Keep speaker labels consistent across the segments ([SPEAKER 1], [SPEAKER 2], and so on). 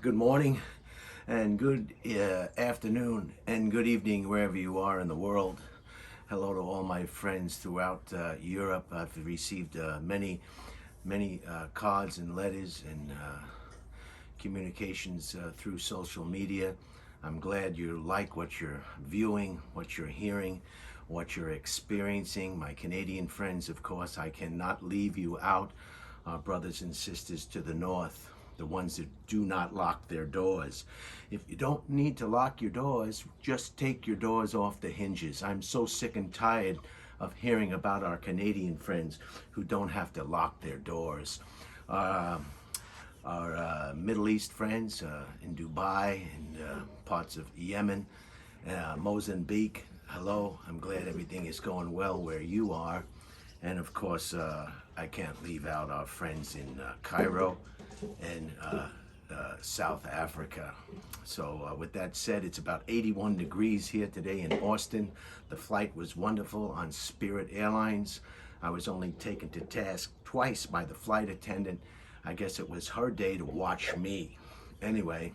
[SPEAKER 1] Good morning and good afternoon and good evening wherever you are in the world. Hello to all my friends throughout Europe. I've received many cards and letters and communications through social media. I'm glad you like what you're viewing, what you're hearing, what you're experiencing. My Canadian friends, of course, I cannot leave you out. Our brothers and sisters to the north, the ones that do not lock their doors. If you don't need to lock your doors, just take your doors off the hinges. I'm so sick and tired of hearing about our Canadian friends who don't have to lock their doors. Our Middle East friends in Dubai and parts of Yemen, Mozambique, hello. I'm glad everything is going well where you are. And of course, I can't leave out our friends in Cairo and South Africa. So with that said, it's about 81 degrees here today in Austin. The flight was wonderful on Spirit Airlines. I was only taken to task twice by the flight attendant. I guess it was her day to watch me. Anyway,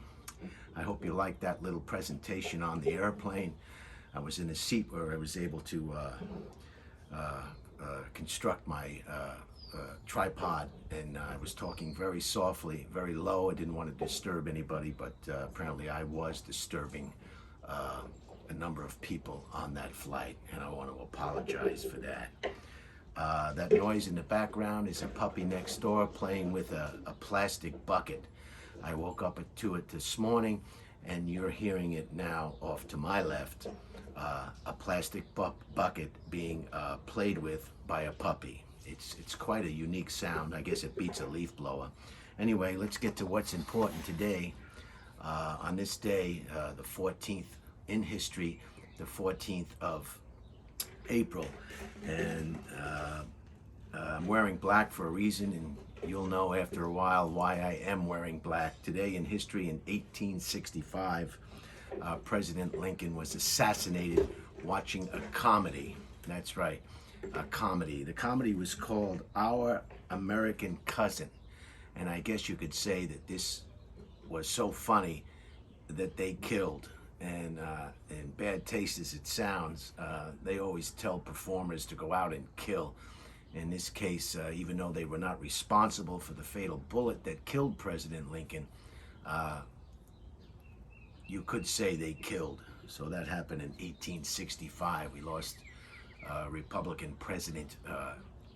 [SPEAKER 1] I hope you liked that little presentation on the airplane. I was in a seat where I was able to construct my tripod, and I was talking very softly, very low. I didn't want to disturb anybody, but apparently I was disturbing a number of people on that flight, and I want to apologize for that. That noise in the background is a puppy next door playing with a plastic bucket. I woke up to it this morning, and you're hearing it now off to my left. A plastic bucket being played with by a puppy. It's quite a unique sound. I guess it beats a leaf blower. Anyway, let's get to what's important today. On this day, the 14th in history, the 14th of April, and I'm wearing black for a reason, and you'll know after a while why I am wearing black. Today in history, in 1865, President Lincoln was assassinated watching a comedy. That's right, a comedy. The comedy was called Our American Cousin, and I guess you could say that this was so funny that they killed. And in bad taste as it sounds, they always tell performers to go out and kill. In this case, even though they were not responsible for the fatal bullet that killed President Lincoln, you could say they killed. So that happened in 1865. We lost Republican President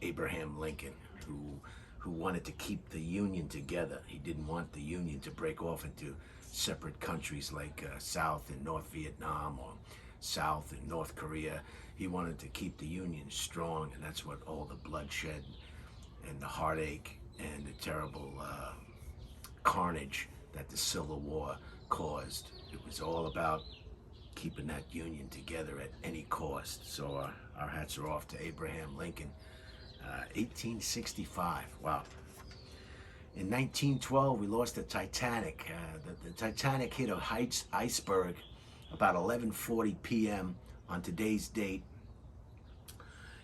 [SPEAKER 1] Abraham Lincoln, who wanted to keep the Union together. He didn't want the Union to break off into separate countries like South and North Vietnam or South and North Korea. He wanted to keep the Union strong, and that's what all the bloodshed and the heartache and the terrible carnage that the Civil War caused. It was all about keeping that Union together at any cost. So our hats are off to Abraham Lincoln. 1865, wow. In 1912, we lost the Titanic. The Titanic hit a iceberg about 11:40 p.m. on today's date.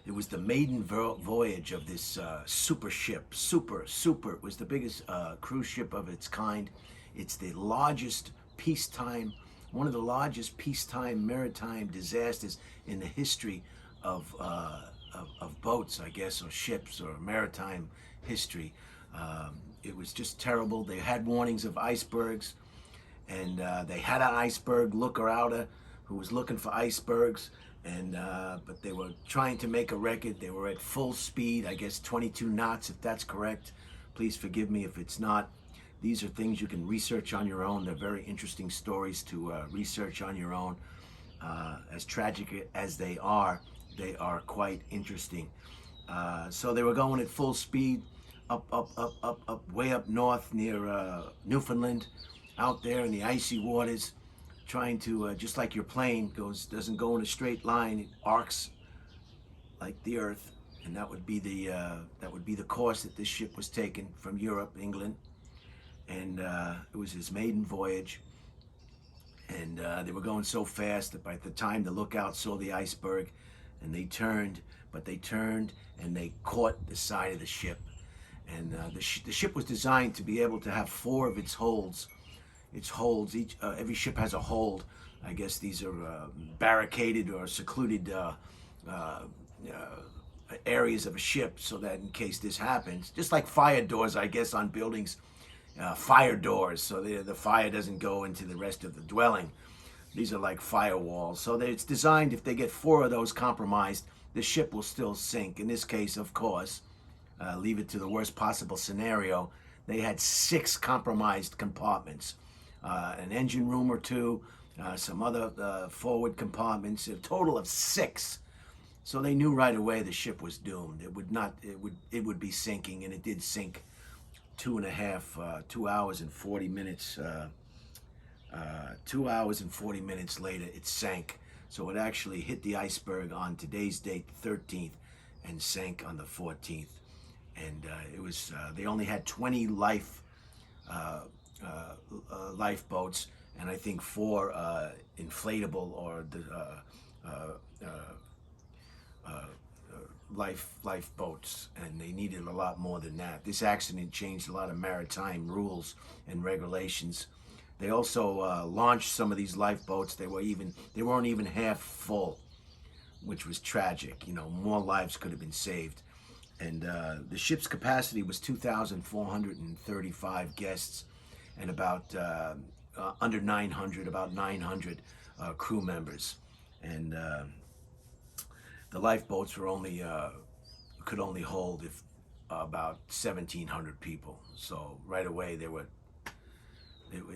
[SPEAKER 1] It was the maiden voyage of this super ship. It was the biggest cruise ship of its kind. It's the largest peacetime, one of the largest peacetime maritime disasters in the history of boats, I guess, or ships, or maritime history. It was just terrible. They had warnings of icebergs, and they had an iceberg looker outer who was looking for icebergs, and but they were trying to make a record. They were at full speed, I guess 22 knots, if that's correct. Please forgive me if it's not. These are things you can research on your own. They're very interesting stories to research on your own. As tragic as they are quite interesting. So they were going at full speed, up, way up north near Newfoundland, out there in the icy waters, trying to, just like your plane doesn't go in a straight line, it arcs like the Earth, and that would be the course that this ship was taking from Europe, England, and it was his maiden voyage, and they were going so fast that by the time the lookout saw the iceberg, and they turned and they caught the side of the ship. And the ship was designed to be able to have 4 of its holds its holds. Every ship has a hold. I guess these are barricaded or secluded uh, areas of a ship, so that in case this happens, just like fire doors, I guess, on buildings, fire doors, so the fire doesn't go into the rest of the dwelling. These are like firewalls. So it's designed, if they get 4 of those compromised, the ship will still sink. In this case, of course, leave it to the worst possible scenario, they had 6 compromised compartments. An engine room or 2, some other forward compartments, a total of 6. So they knew right away the ship was doomed. It would be sinking, and it did sink 2 hours and 40 minutes. 2 hours and 40 minutes later, it sank. So it actually hit the iceberg on today's date, the 13th, and sank on the 14th. And it was they only had 20 lifeboats, and I think 4 inflatable or the lifeboats, and they needed a lot more than that. This accident changed a lot of maritime rules and regulations. They also launched some of these lifeboats. They weren't even half full, which was tragic. You know, more lives could have been saved. And the ship's capacity was 2,435 guests, and about under 900, about 900 crew members. And the lifeboats were could only hold about 1,700 people. So right away it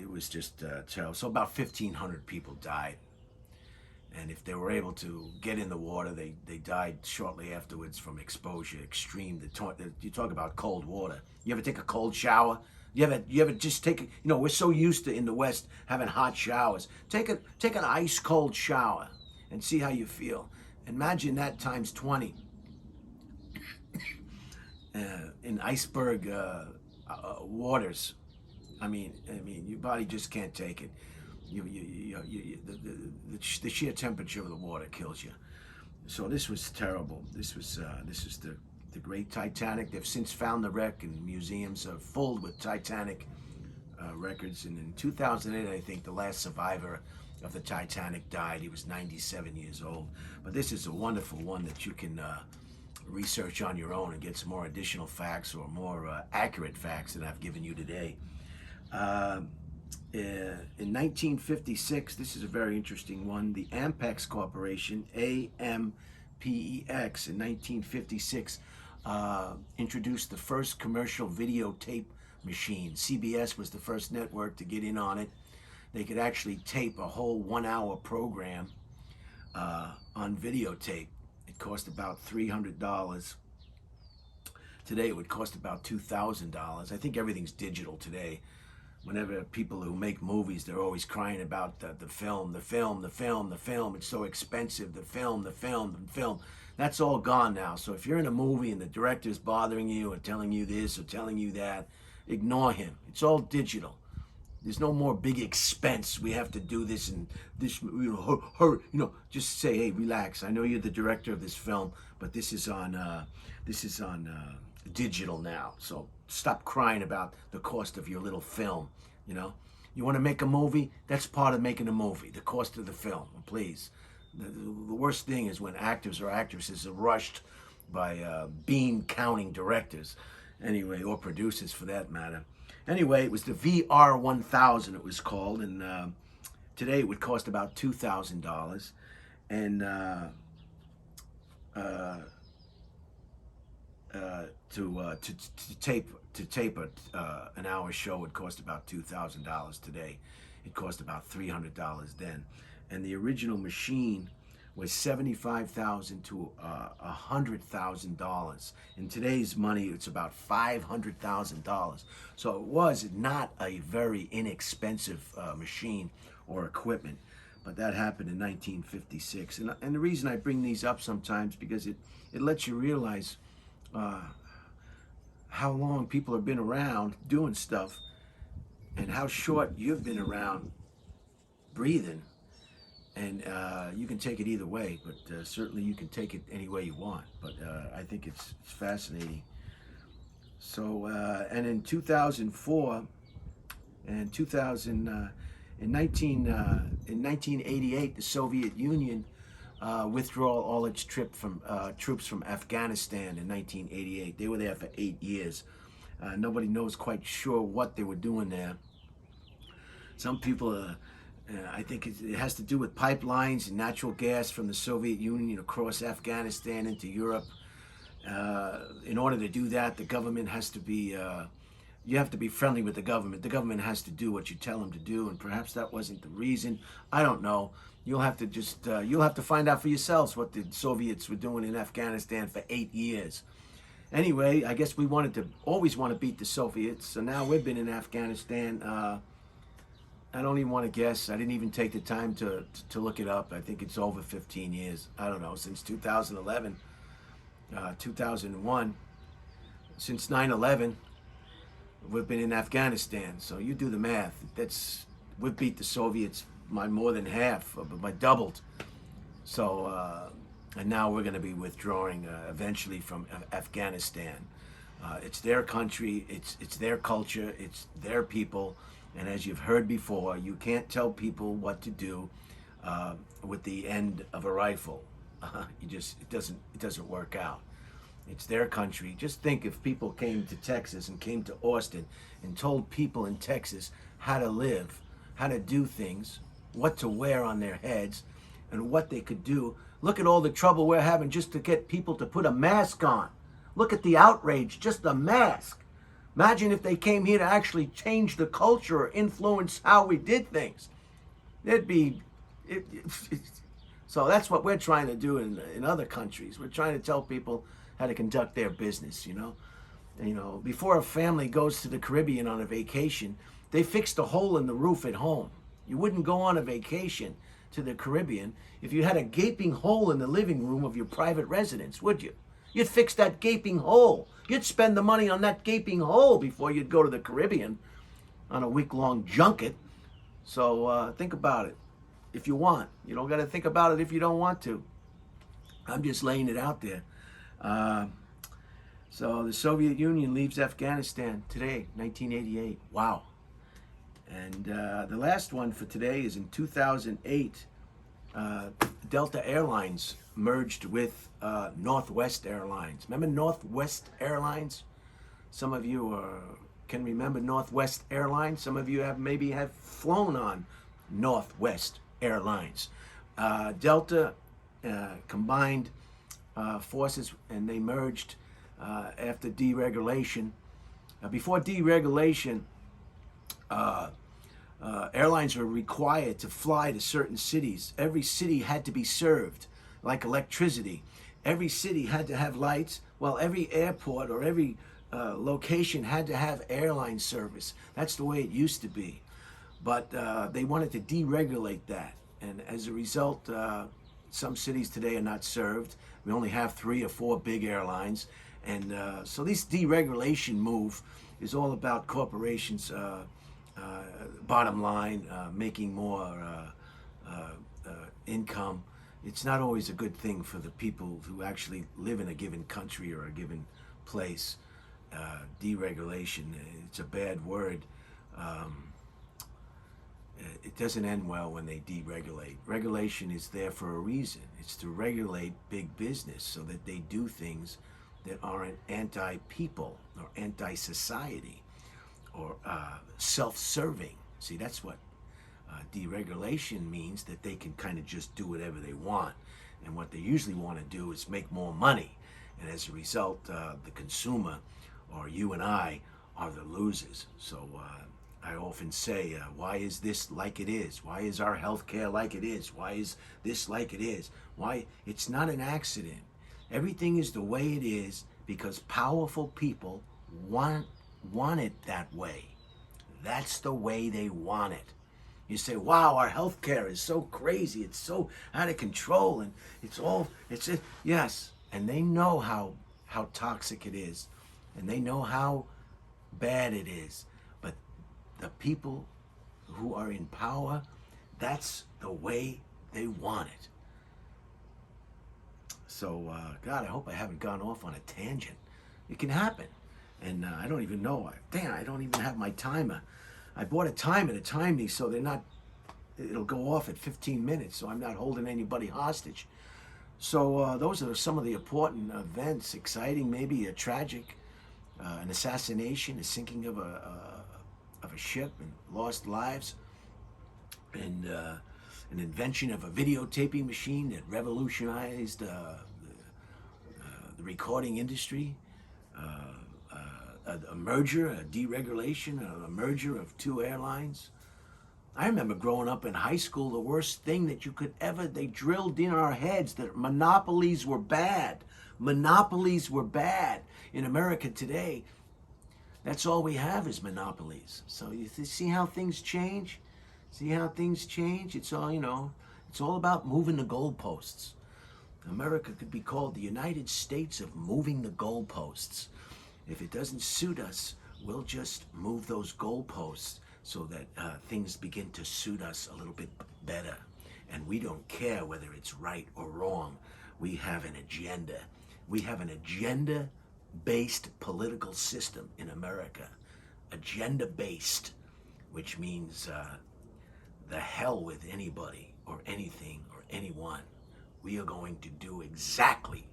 [SPEAKER 1] was just terrible. So about 1,500 people died. And if they were able to get in the water, they died shortly afterwards from exposure, extreme. You talk about cold water. You ever take a cold shower? You ever just take, you know, we're so used to in the West having hot showers. Take an ice cold shower and see how you feel. Imagine that times 20 in iceberg waters. I mean, your body just can't take it. The sheer temperature of the water kills you. So this was terrible. This is the great Titanic. They've since found the wreck, and museums are full with Titanic records. And in 2008, I think the last survivor of the Titanic died. He was 97 years old. But this is a wonderful one that you can research on your own and get some more additional facts, or more accurate facts than I've given you today. In 1956, this is a very interesting one. The Ampex Corporation, AMPEX, in 1956, introduced the first commercial videotape machine. CBS was the first network to get in on it. They could actually tape a whole 1-hour program on videotape. It cost about $300. Today it would cost about $2,000. I think everything's digital today. Whenever people who make movies, they're always crying about the film. It's so expensive. The film. That's all gone now. So if you're in a movie and the director's bothering you or telling you this or telling you that, ignore him. It's all digital. There's no more big expense. We have to do this and this. Hurry. Just say, hey, relax. I know you're the director of this film, but this is on digital now. So stop crying about the cost of your little film. You want to make a movie? That's part of making a movie. The cost of the film, please. The worst thing is when actors or actresses are rushed by bean-counting directors, anyway, or producers for that matter. Anyway, it was the VR1000 it was called, and today it would cost about $2,000. And to tape an hour show would cost about $2,000 today. It cost about $300 then, and the original machine was $75,000 to $100,000. In today's money, it's about $500,000. So it was not a very inexpensive machine or equipment, but that happened in 1956. And the reason I bring these up sometimes because it lets you realize how long people have been around doing stuff and how short you've been around breathing. And you can take it either way, but certainly you can take it any way you want. But I think it's fascinating. So, and in 2004, And in 1988, the Soviet Union withdrew all its troops from Afghanistan in 1988. They were there for 8 years. Nobody knows quite sure what they were doing there. Some people, I think it has to do with pipelines and natural gas from the Soviet Union across Afghanistan into Europe. In order to do that, the government has to be, you have to be friendly with the government. The government has to do what you tell them to do, and perhaps that wasn't the reason. I don't know. You'll have to you'll have to find out for yourselves what the Soviets were doing in Afghanistan for 8 years. Anyway, I guess we always want to beat the Soviets, so now we've been in Afghanistan. I don't even want to guess. I didn't even take the time to look it up. I think it's over 15 years. I don't know, since 2011, 2001, since 9/11, we've been in Afghanistan. So you do the math. We've beat the Soviets by more than half, by doubled. So, and now we're going to be withdrawing eventually from Afghanistan. It's their country. It's their culture. It's their people. And as you've heard before, you can't tell people what to do with the end of a rifle. It doesn't work out. It's their country. Just think if people came to Texas and came to Austin and told people in Texas how to live, how to do things, what to wear on their heads, and what they could do. Look at all the trouble we're having just to get people to put a mask on. Look at the outrage, just a mask. Imagine if they came here to actually change the culture or influence how we did things. So that's what we're trying to do in other countries. We're trying to tell people how to conduct their business, you know. Before a family goes to the Caribbean on a vacation, they fixed a hole in the roof at home. You wouldn't go on a vacation to the Caribbean if you had a gaping hole in the living room of your private residence, would you? You'd fix that gaping hole. You'd spend the money on that gaping hole before you'd go to the Caribbean on a week-long junket. So think about it if you want. You don't got to think about it if you don't want to. I'm just laying it out there. So the Soviet Union leaves Afghanistan today, 1988. Wow. And the last one for today is in 2008. Delta Airlines merged with Northwest Airlines. Remember Northwest Airlines? Some of you can remember Northwest Airlines. Some of you maybe have flown on Northwest Airlines. Delta combined forces, and they merged after deregulation. Before deregulation, airlines were required to fly to certain cities. Every city had to be served like electricity. Every city had to have lights. Well, every airport or every location had to have airline service. That's the way it used to be. But they wanted to deregulate that. And as a result, some cities today are not served. We only have 3 or 4 big airlines. And so this deregulation move is all about corporations' bottom line, making more income. It's not always a good thing for the people who actually live in a given country or a given place. Deregulation, it's a bad word. It doesn't end well when they deregulate. Regulation is there for a reason. It's to regulate big business so that they do things that aren't anti-people or anti-society or self-serving. See, that's what deregulation means, that they can kind of just do whatever they want. And what they usually want to do is make more money. And as a result, the consumer, or you and I, are the losers. So I often say, why is this like it is? Why is our healthcare like it is? Why is this like it is? Why? It's not an accident. Everything is the way it is because powerful people want it that way. That's the way they want it. You say, wow, our healthcare is so crazy. It's so out of control. And yes. And they know how toxic it is. And they know how bad it is. But the people who are in power, that's the way they want it. So, God, I hope I haven't gone off on a tangent. It can happen. And I don't even know. I don't even have my timer. I bought a timer to time these so it'll go off at 15 minutes, so I'm not holding anybody hostage. So those are some of the important events, exciting, maybe a tragic, an assassination, a sinking of a ship and lost lives, and an invention of a videotaping machine that revolutionized the recording industry, a merger, a deregulation, a merger of two airlines. I remember growing up in high school, the worst thing that you could ever, they drilled in our heads that monopolies were bad. Monopolies were bad. In America today, that's all we have is monopolies. So you see how things change? See how things change? It's all, it's all about moving the goalposts. America could be called the United States of moving the goalposts. If it doesn't suit us, we'll just move those goalposts so that things begin to suit us a little bit better. And we don't care whether it's right or wrong. We have an agenda. We have an agenda-based political system in America. Agenda-based, which means the hell with anybody or anything or anyone. We are going to do exactly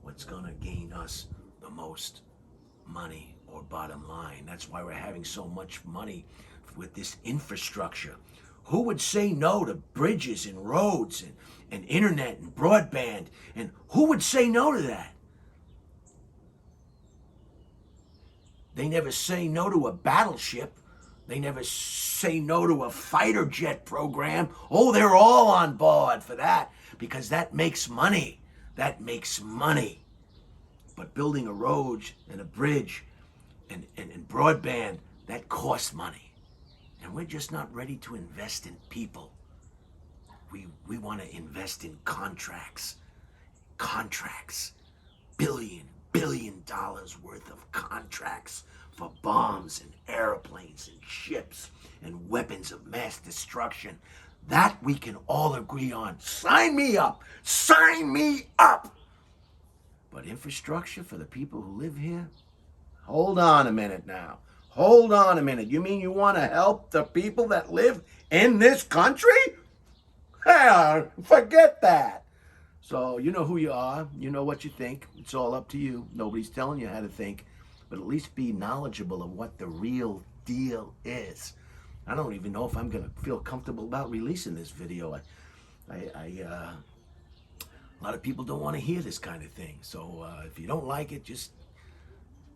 [SPEAKER 1] what's going to gain us the most money or bottom line. That's why we're having so much money with this infrastructure. Who would say no to bridges and roads and internet and broadband? And who would say no to that? They never say no to a battleship. They never say no to a fighter jet program. Oh, they're all on board for that because that makes money. That makes money. But building a road and a bridge and broadband, that costs money. And we're just not ready to invest in people. We want to invest in contracts. Contracts. Billion dollars worth of contracts for bombs and airplanes and ships and weapons of mass destruction. That we can all agree on. Sign me up. Sign me up. But infrastructure for the people who live here? Hold on a minute now. Hold on a minute. You mean you want to help the people that live in this country? Hell, forget that. So you know who you are. You know what you think. It's all up to you. Nobody's telling you how to think. But at least be knowledgeable of what the real deal is. I don't even know if I'm going to feel comfortable about releasing this video. A lot of people don't want to hear this kind of thing. So if you don't like it, just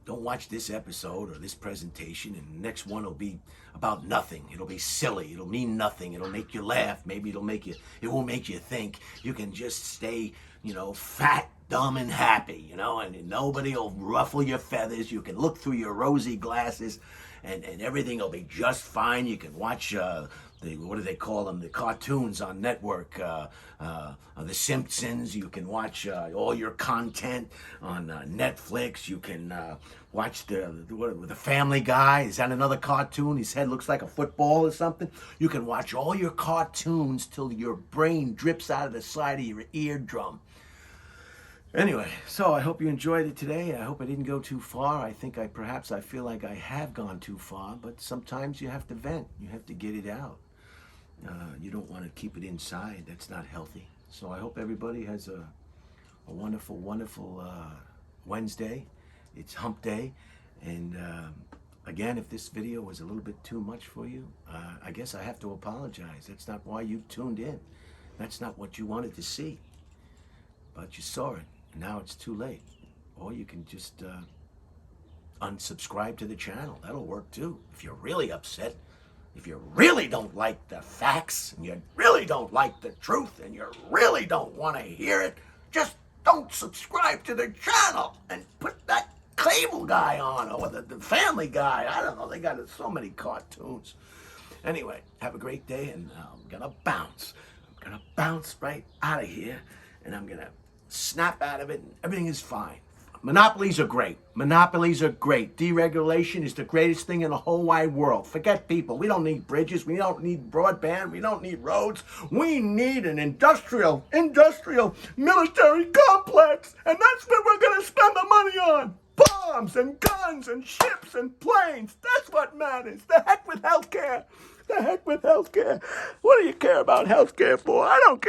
[SPEAKER 1] don't watch this episode or this presentation, and the next one will be about nothing. It'll be silly. It'll mean nothing. It'll make you laugh. Maybe it won't make you think. You can just stay, fat, dumb, and happy, and nobody will ruffle your feathers. You can look through your rosy glasses and everything will be just fine. You can watch what do they call them? The cartoons on network, The Simpsons. You can watch all your content on Netflix. You can watch the Family Guy. Is that another cartoon? His head looks like a football or something. You can watch all your cartoons till your brain drips out of the side of your eardrum. Anyway, so I hope you enjoyed it today. I hope I didn't go too far. I think I feel like I have gone too far, but sometimes you have to vent. You have to get it out. You don't want to keep it inside. That's not healthy. So I hope everybody has a wonderful, wonderful Wednesday. It's hump day. And again, if this video was a little bit too much for you, I guess I have to apologize. That's not why you tuned in. That's not what you wanted to see. But you saw it. Now it's too late. Or you can just unsubscribe to the channel. That'll work too. If you're really upset, if you really don't like the facts, and you really don't like the truth, and you really don't want to hear it, just don't subscribe to the channel and put that cable guy on, or the Family Guy. I don't know. They got so many cartoons. Anyway, have a great day, and I'm going to bounce. I'm going to bounce right out of here, and I'm going to snap out of it, and everything is fine. Monopolies are great. Monopolies are great. Deregulation is the greatest thing in the whole wide world. Forget people. We don't need bridges. We don't need broadband. We don't need roads. We need an industrial military complex. And that's what we're going to spend the money on. Bye!
[SPEAKER 2] bombs and guns and ships and planes. That's what matters. The heck with healthcare. The heck with healthcare. What do you care about healthcare for? I don't care.